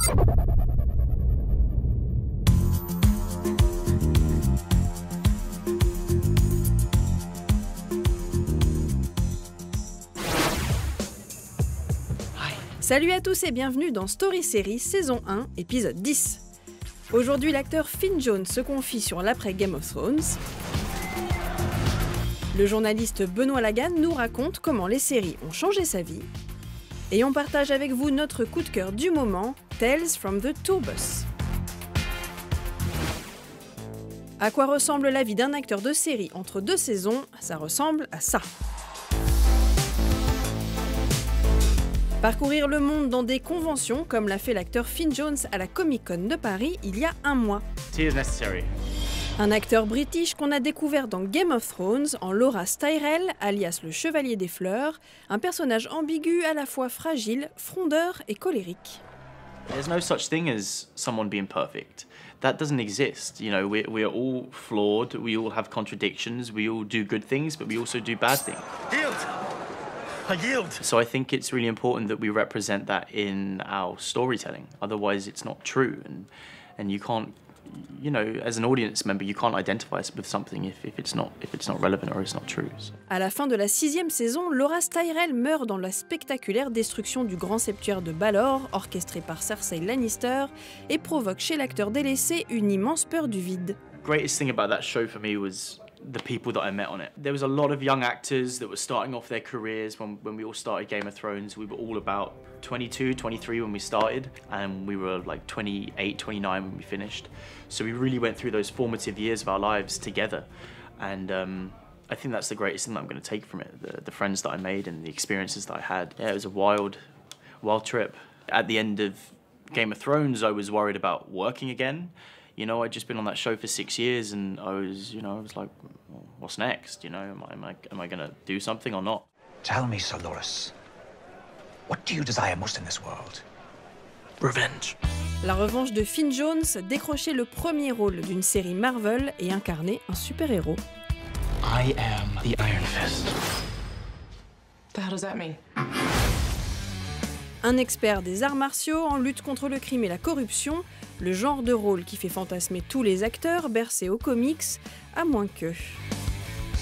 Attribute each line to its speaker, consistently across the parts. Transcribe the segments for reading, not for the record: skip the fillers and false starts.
Speaker 1: Salut à tous et bienvenue dans Story Series saison 1, épisode 10. Aujourd'hui, l'acteur Finn Jones se confie sur l'après Game of Thrones. Le journaliste Benoît Lagan nous raconte comment les séries ont changé sa vie. Et on partage avec vous notre coup de cœur du moment, Tales from the Tourbus. À quoi ressemble la vie d'un acteur de série entre deux saisons? Ça ressemble à ça. Parcourir le monde dans des conventions, comme l'a fait l'acteur Finn Jones à la Comic-Con de Paris il y a un mois. Un acteur british qu'on a découvert dans Game of Thrones en Loras Tyrell, alias le Chevalier des Fleurs, un personnage ambigu à la fois fragile, frondeur et colérique.
Speaker 2: There's no such thing as someone being perfect. That doesn't exist. You know, we're all flawed, we all have contradictions, we all do good things, but we also do bad things. I yield. So I think it's really important that we represent that in our storytelling. Otherwise, it's not true, and you can't, you know, as an audience member, you can't identify with something if it's not relevant or it's not true. So.
Speaker 1: À la fin de la 6e saison, Loras Tyrell meurt dans la spectaculaire destruction du grand septuaire de Balor, orchestré par Cersei Lannister, et provoque chez l'acteur délaissé une immense peur du vide.
Speaker 2: The greatest thing about that show for me was the people that I met on it. There was a lot of young actors that were starting off their careers when we all started Game of Thrones. We were all about 22, 23 when we started, and we were like 28, 29 when we finished. So we really went through those formative years of our lives together. And I think that's the greatest thing that I'm going to take from it, the friends that I made and the experiences that I had. Yeah, it was a wild trip. At the end of Game of Thrones, I was worried about working again. You know, I'd just been on that show for 6 years, and I was like, well, what's next? You know, am I going to do something or not?
Speaker 3: Tell me, Sir Loras, what do you desire most in this world?
Speaker 2: Revenge.
Speaker 1: La revanche de Finn Jones, décrocher le premier rôle d'une série Marvel et incarner un super-héros.
Speaker 3: I am the Iron Fist.
Speaker 4: What the hell does that mean?
Speaker 1: Un expert des arts martiaux en lutte contre le crime et la corruption, le genre de rôle qui fait fantasmer tous les acteurs bercés aux comics, à moins que...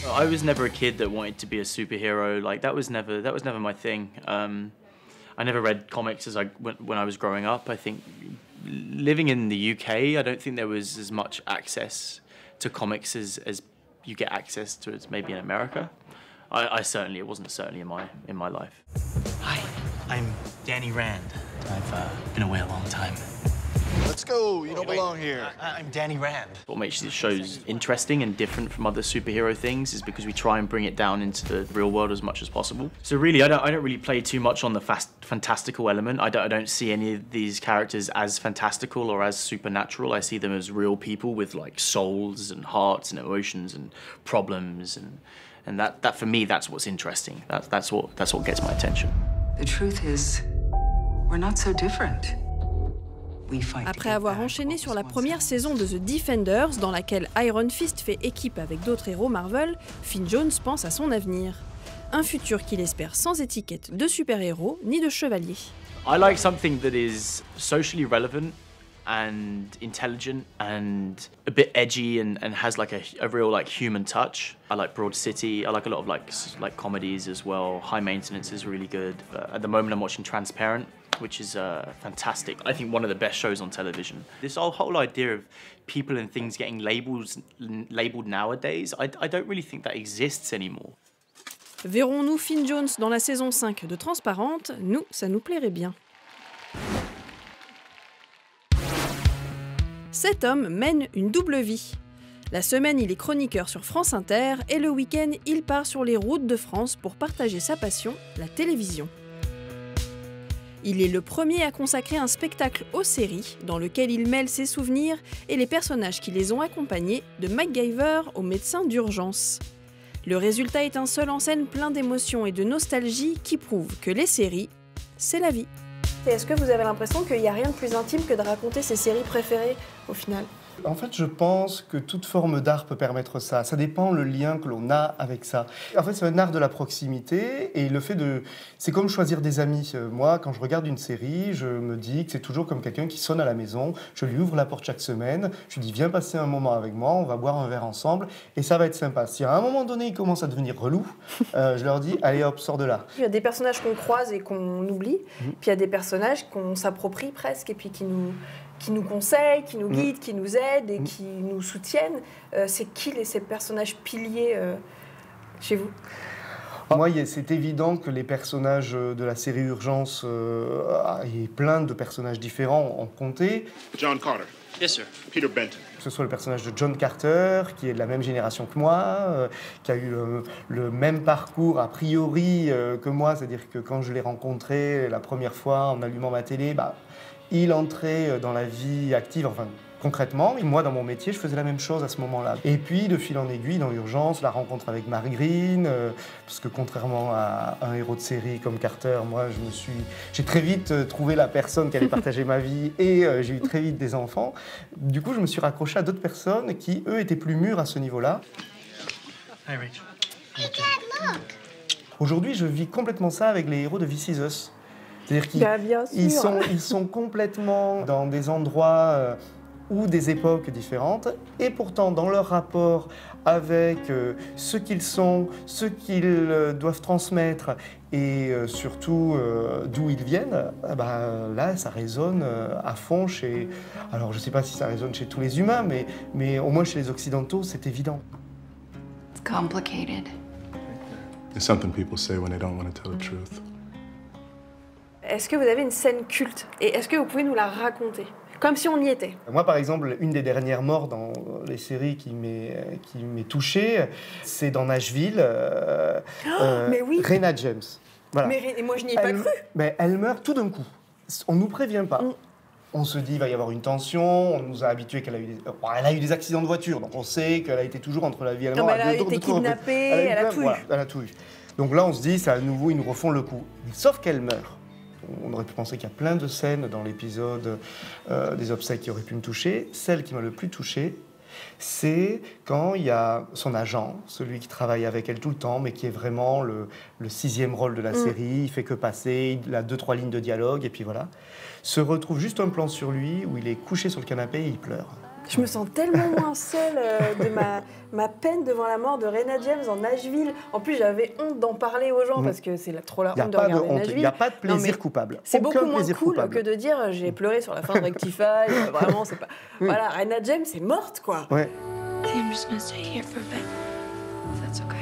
Speaker 2: I was never a kid that wanted to be a superhero. Like that was never my thing. I never read comics when I was growing up. I think living in the UK, I don't think there was as much access to comics as you get access to as maybe in America. It wasn't certainly in my life.
Speaker 3: Hi, I'm Danny Rand. I've been away a long time.
Speaker 5: Let's go, you don't belong here.
Speaker 3: I'm Danny Rand.
Speaker 2: What makes these shows interesting and different from other superhero things is because we try and bring it down into the real world as much as possible. So really, I don't really play too much on the fantastical element. I don't see any of these characters as fantastical or as supernatural. I see them as real people with like souls and hearts and emotions and problems, and that for me, that's what's interesting. That's what gets my attention.
Speaker 4: The truth is, we're not so different.
Speaker 1: Après avoir enchaîné sur la première saison de The Defenders, dans laquelle Iron Fist fait équipe avec d'autres héros Marvel, Finn Jones pense à son avenir. Un futur qu'il espère sans étiquette de super-héros ni de chevalier.
Speaker 2: I like something that is socially relevant and intelligent and a bit edgy and has like a real like human touch. I like Broad City. I like a lot of like comedies as well. High Maintenance is really good. At the moment I'm watching Transparent, which is fantastic. I think one of the best shows on television. This whole idea of people and things getting labeled nowadays, I don't really think that exists anymore.
Speaker 1: Verrons-nous Finn Jones dans la saison 5 de Transparente? Nous, ça nous plairait bien. Cet homme mène une double vie. La semaine, il est chroniqueur sur France Inter et le week-end, il part sur les routes de France pour partager sa passion, la télévision. Il est le premier à consacrer un spectacle aux séries, dans lequel il mêle ses souvenirs et les personnages qui les ont accompagnés, de MacGyver au médecin d'urgence. Le résultat est un seul en scène plein d'émotions et de nostalgie qui prouve que les séries, c'est la vie. Est-ce que vous avez l'impression qu'il n'y a rien de plus intime que de raconter ses séries préférées au final ?
Speaker 6: En fait, je pense que toute forme d'art peut permettre ça. Ça dépend le lien que l'on a avec ça. En fait, c'est un art de la proximité et le fait de... C'est comme choisir des amis. Moi, quand je regarde une série, je me dis que c'est toujours comme quelqu'un qui sonne à la maison. Je lui ouvre la porte chaque semaine. Je lui dis, viens passer un moment avec moi, on va boire un verre ensemble et ça va être sympa. Si à un moment donné, il commence à devenir relou, je leur dis, allez hop, sors de là.
Speaker 1: Il y a des personnages qu'on croise et qu'on oublie, puis il y a des personnages qu'on s'approprie presque et puis qui nous conseillent, qui nous guident, qui nous aident et qui nous soutiennent. C'est qui ces personnages piliers chez vous ?
Speaker 6: Moi, c'est évident que les personnages de la série Urgence, et plein de personnages différents ont compté.
Speaker 5: John Carter.
Speaker 3: Yes, sir.
Speaker 5: Peter Benton.
Speaker 6: Que ce soit le personnage de John Carter, qui est de la même génération que moi, qui a eu le même parcours a priori que moi, c'est-à-dire que quand je l'ai rencontré la première fois en allumant ma télé, il entrait dans la vie active, enfin concrètement, et moi dans mon métier, je faisais la même chose à ce moment-là. Et puis, de fil en aiguille, dans Urgence, la rencontre avec Mark Green, parce que contrairement à un héros de série comme Carter, moi j'ai très vite trouvé la personne qui allait partager ma vie et j'ai eu très vite des enfants. Du coup, je me suis raccroché à d'autres personnes qui, eux, étaient plus mûres à ce niveau-là.
Speaker 3: Hi, Rachel.
Speaker 7: Hey, Dad, look!
Speaker 6: Aujourd'hui, je vis complètement ça avec les héros de This Is Us. C'est-à-dire qu'ils sont complètement dans des endroits ou des époques différentes, et pourtant dans leur rapport avec ce qu'ils sont, ce qu'ils doivent transmettre, et surtout d'où ils viennent, là ça résonne à fond chez... Alors je ne sais pas si ça résonne chez tous les humains, mais au moins chez les Occidentaux, c'est évident.
Speaker 4: It's complicated.
Speaker 8: It's something people say when they don't want to tell the truth.
Speaker 1: Est-ce que vous avez une scène culte ? Et est-ce que vous pouvez nous la raconter ? Comme si on y était.
Speaker 6: Moi, par exemple, une des dernières morts dans les séries qui m'est touchée, c'est dans Nashville,
Speaker 1: mais oui.
Speaker 6: Rena James. Voilà.
Speaker 1: Mais moi, je n'y ai pas cru.
Speaker 6: Mais elle meurt tout d'un coup. On ne nous prévient pas. On se dit qu'il va y avoir une tension, on nous a habitués qu'elle a eu des accidents de voiture, donc on sait qu'elle a été toujours entre la vie et la mort.
Speaker 1: Elle a été kidnappée, elle a tout eu.
Speaker 6: Voilà, elle a tout eu. Donc là, on se dit, c'est à nouveau, ils nous refont le coup. Sauf qu'elle meurt. On aurait pu penser qu'il y a plein de scènes dans l'épisode des obsèques qui auraient pu me toucher. Celle qui m'a le plus touché, c'est quand il y a son agent, celui qui travaille avec elle tout le temps, mais qui est vraiment le sixième rôle de la série. Il fait que passer, il a 2-3 lignes de dialogue, et puis voilà. Se retrouve juste un plan sur lui où il est couché sur le canapé et il pleure.
Speaker 1: Je me sens tellement moins seule de ma peine devant la mort de Rena James en Nashville. En plus, j'avais honte d'en parler aux gens parce que c'est trop la honte de regarder Nashville.
Speaker 6: Il n'y a pas de plaisir coupable.
Speaker 1: C'est beaucoup moins cool que de dire j'ai pleuré sur la fin de Rectify. Vraiment, c'est pas... Voilà, Rena James est morte, quoi.
Speaker 6: Ouais.
Speaker 7: I'm just gonna stay here for a bit. That's okay.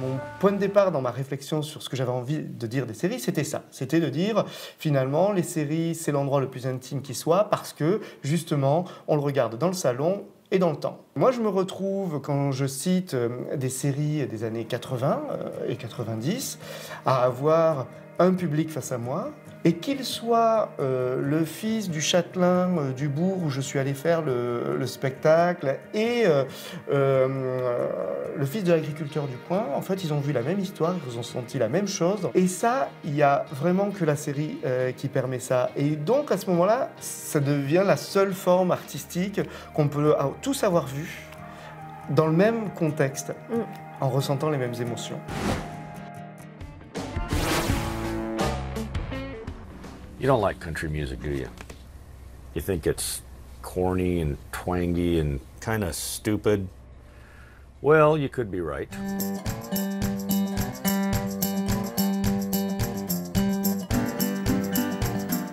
Speaker 6: Mon point de départ dans ma réflexion sur ce que j'avais envie de dire des séries, c'était ça. C'était de dire, finalement, les séries, c'est l'endroit le plus intime qui soit parce que, justement, on le regarde dans le salon et dans le temps. Moi, je me retrouve, quand je cite des séries des années 80 et 90, à avoir un public face à moi, et qu'il soit le fils du châtelain du bourg où je suis allé faire le spectacle et le fils de l'agriculteur du coin, en fait, ils ont vu la même histoire, ils ont senti la même chose. Et ça, il n'y a vraiment que la série qui permet ça. Et donc, à ce moment-là, ça devient la seule forme artistique qu'on peut tous avoir vue dans le même contexte, en ressentant les mêmes émotions.
Speaker 9: You don't like country music, do you? You think it's corny and twangy and kind of stupid? Well, you could be right.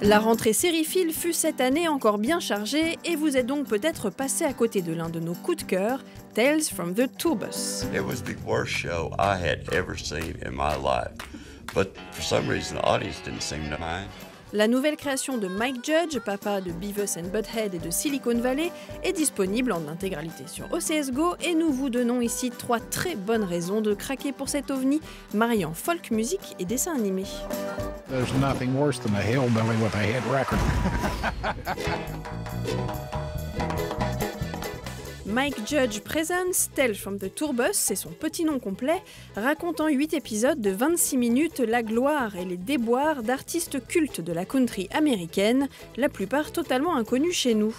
Speaker 1: La rentrée sériephile fut cette année encore bien chargée et vous êtes donc peut-être passé à côté de l'un de nos coups de cœur, Tales from the Tour Bus.
Speaker 10: It was the worst show I had ever seen in my life, but for some reason the audience didn't seem to mind.
Speaker 1: La nouvelle création de Mike Judge, papa de Beavis and Butthead et de Silicon Valley, est disponible en intégralité sur OCS Go et nous vous donnons ici 3 très bonnes raisons de craquer pour cet ovni mariant folk musique et dessin animé.
Speaker 11: There's nothing worse than a hillbilly with a hit record.
Speaker 1: Mike Judge Presents Tales from the Tour Bus, c'est son petit nom complet, raconte en 8 épisodes de 26 minutes la gloire et les déboires d'artistes cultes de la country américaine, la plupart totalement inconnus chez nous.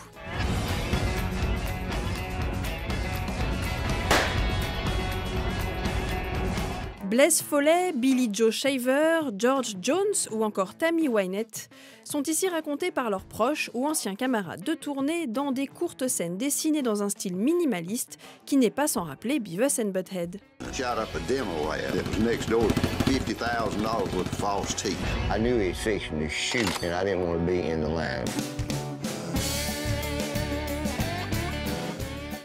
Speaker 1: Blaise Foley, Billy Joe Shaver, George Jones ou encore Tammy Wynette sont ici racontés par leurs proches ou anciens camarades de tournée dans des courtes scènes dessinées dans un style minimaliste qui n'est pas sans rappeler Beavis and Butthead.
Speaker 12: Shot up a demo ad that was next door, $50,000 with false teeth. I knew he was fixing to shoot, and I didn't want to be in the line.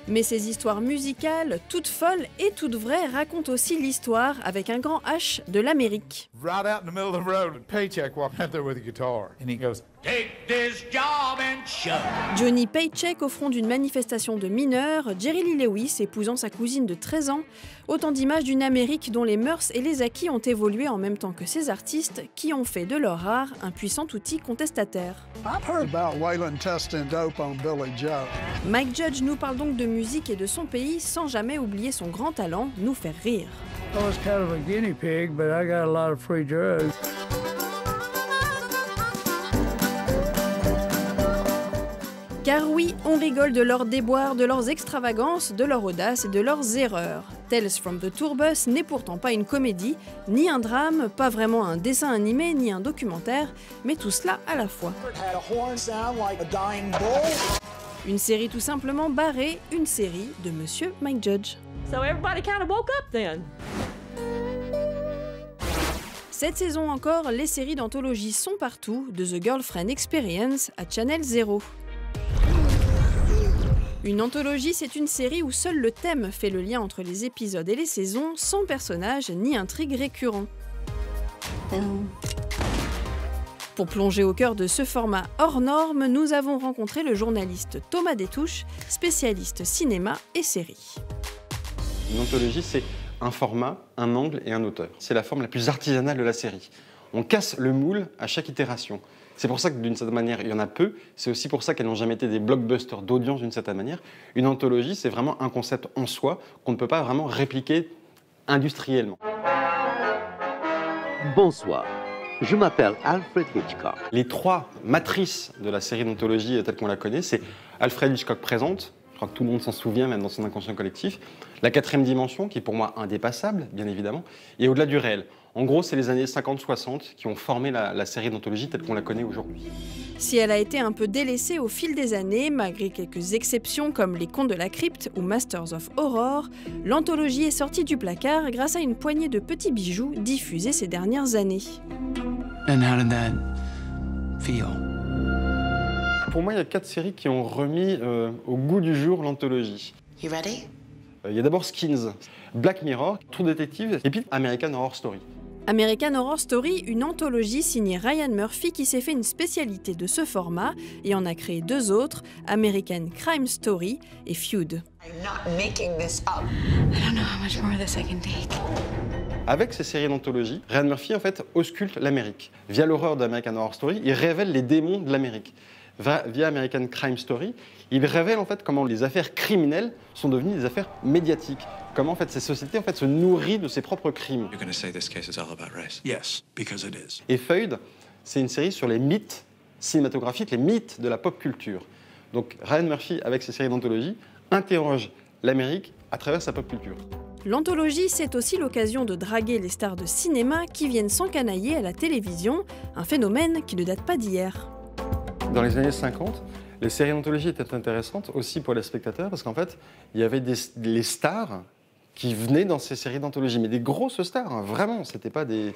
Speaker 1: Mais ces histoires musicales, toutes folles et toutes vraies, racontent aussi l'histoire, avec un grand H, de l'Amérique.
Speaker 11: Right out in the middle of the road, and Paycheck walked out there with a guitar, and he goes, "Take this job and shove."
Speaker 1: Johnny Paycheck au front d'une manifestation de mineurs, Jerry Lee Lewis épousant sa cousine de 13 ans, autant d'images d'une Amérique dont les mœurs et les acquis ont évolué en même temps que ces artistes qui ont fait de leur art un puissant outil contestataire.
Speaker 11: I've heard about Waylon testing dope on Billy Joe.
Speaker 1: Mike Judge nous parle donc de musique et de son pays sans jamais oublier son grand talent, nous faire rire.
Speaker 13: I was kind of a guinea pig, but I got a lot of free drugs.
Speaker 1: Car oui, on rigole de leurs déboires, de leurs extravagances, de leur audace et de leurs erreurs. Tales from the Tour Bus n'est pourtant pas une comédie, ni un drame, pas vraiment un dessin animé, ni un documentaire, mais tout cela à la fois. Une série tout simplement barrée, une série de Monsieur Mike Judge.
Speaker 14: So everybody kind of woke up then.
Speaker 1: Cette saison encore, les séries d'anthologie sont partout, de The Girlfriend Experience à Channel Zero. Une anthologie, c'est une série où seul le thème fait le lien entre les épisodes et les saisons, sans personnages ni intrigue récurrent. Pour plonger au cœur de ce format hors norme, nous avons rencontré le journaliste Thomas Détouche, spécialiste cinéma et séries.
Speaker 15: Une anthologie, c'est un format, un angle et un auteur. C'est la forme la plus artisanale de la série. On casse le moule à chaque itération. C'est pour ça que d'une certaine manière, il y en a peu. C'est aussi pour ça qu'elles n'ont jamais été des blockbusters d'audience d'une certaine manière. Une anthologie, c'est vraiment un concept en soi qu'on ne peut pas vraiment répliquer industriellement.
Speaker 16: Bonsoir, je m'appelle Alfred Hitchcock.
Speaker 15: Les trois matrices de la série d'anthologie telle qu'on la connaît, c'est Alfred Hitchcock présente. Je crois que tout le monde s'en souvient, même dans son inconscient collectif. La quatrième dimension, qui est pour moi indépassable, bien évidemment, et au-delà du réel. En gros, c'est les années 50-60 qui ont formé la série d'anthologie telle qu'on la connaît aujourd'hui.
Speaker 1: Si elle a été un peu délaissée au fil des années, malgré quelques exceptions comme Les Contes de la Crypte ou Masters of Horror, l'anthologie est sortie du placard grâce à une poignée de petits bijoux diffusés ces dernières années.
Speaker 3: And how did that feel?
Speaker 15: Pour moi, il y a 4 séries qui ont remis au goût du jour l'anthologie.
Speaker 4: You ready?
Speaker 15: Il y a d'abord Skins, Black Mirror, True Detective et puis American Horror Story.
Speaker 1: American Horror Story, une anthologie signée Ryan Murphy qui s'est fait une spécialité de ce format et en a créé 2 autres, American Crime Story et Feud.
Speaker 15: Avec ces séries d'anthologie, Ryan Murphy en fait ausculte l'Amérique. Via l'horreur d'American Horror Story, il révèle les démons de l'Amérique. Via American Crime Story, il révèle en fait comment les affaires criminelles sont devenues des affaires médiatiques. Comment en fait cette société en fait se nourrit de ses propres crimes.
Speaker 3: Yes, because it is.
Speaker 15: Et Feud, c'est une série sur les mythes cinématographiques, les mythes de la pop culture. Donc Ryan Murphy, avec ses séries d'anthologie, interroge l'Amérique à travers sa pop culture.
Speaker 1: L'anthologie, c'est aussi l'occasion de draguer les stars de cinéma qui viennent s'encanailler à la télévision, un phénomène qui ne date pas d'hier.
Speaker 15: Dans les années 50, les séries d'anthologie étaient intéressantes aussi pour les spectateurs parce qu'en fait, il y avait les stars qui venaient dans ces séries d'anthologie, mais des grosses stars, hein, vraiment. C'était pas des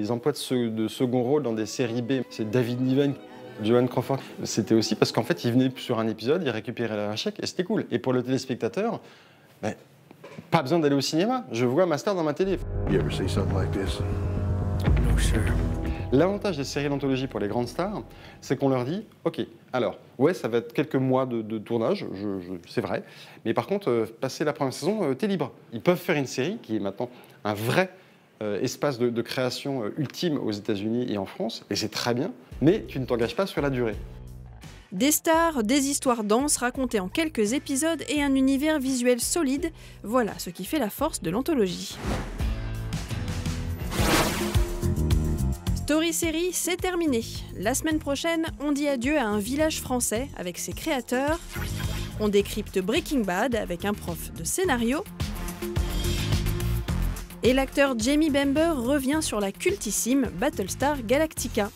Speaker 15: emplois de second rôle dans des séries B. C'est David Niven, Joan Crawford. C'était aussi parce qu'en fait, ils venaient sur un épisode, ils récupéraient leur chèque et c'était cool. Et pour le téléspectateur, ben, pas besoin d'aller au cinéma. Je vois ma star dans ma télé.
Speaker 8: You ever see something like this?
Speaker 3: No, sir.
Speaker 15: L'avantage des séries d'anthologie pour les grandes stars, c'est qu'on leur dit « Ok, alors, ouais, ça va être quelques mois de tournage, c'est vrai, mais par contre, passer la première saison, t'es libre. » Ils peuvent faire une série qui est maintenant un vrai espace de création ultime aux États-Unis et en France, et c'est très bien, mais tu ne t'engages pas sur la durée.
Speaker 1: Des stars, des histoires denses racontées en quelques épisodes et un univers visuel solide, voilà ce qui fait la force de l'anthologie. Story Série, c'est terminé. La semaine prochaine, on dit adieu à un village français avec ses créateurs. On décrypte Breaking Bad avec un prof de scénario. Et l'acteur Jamie Bamber revient sur la cultissime Battlestar Galactica.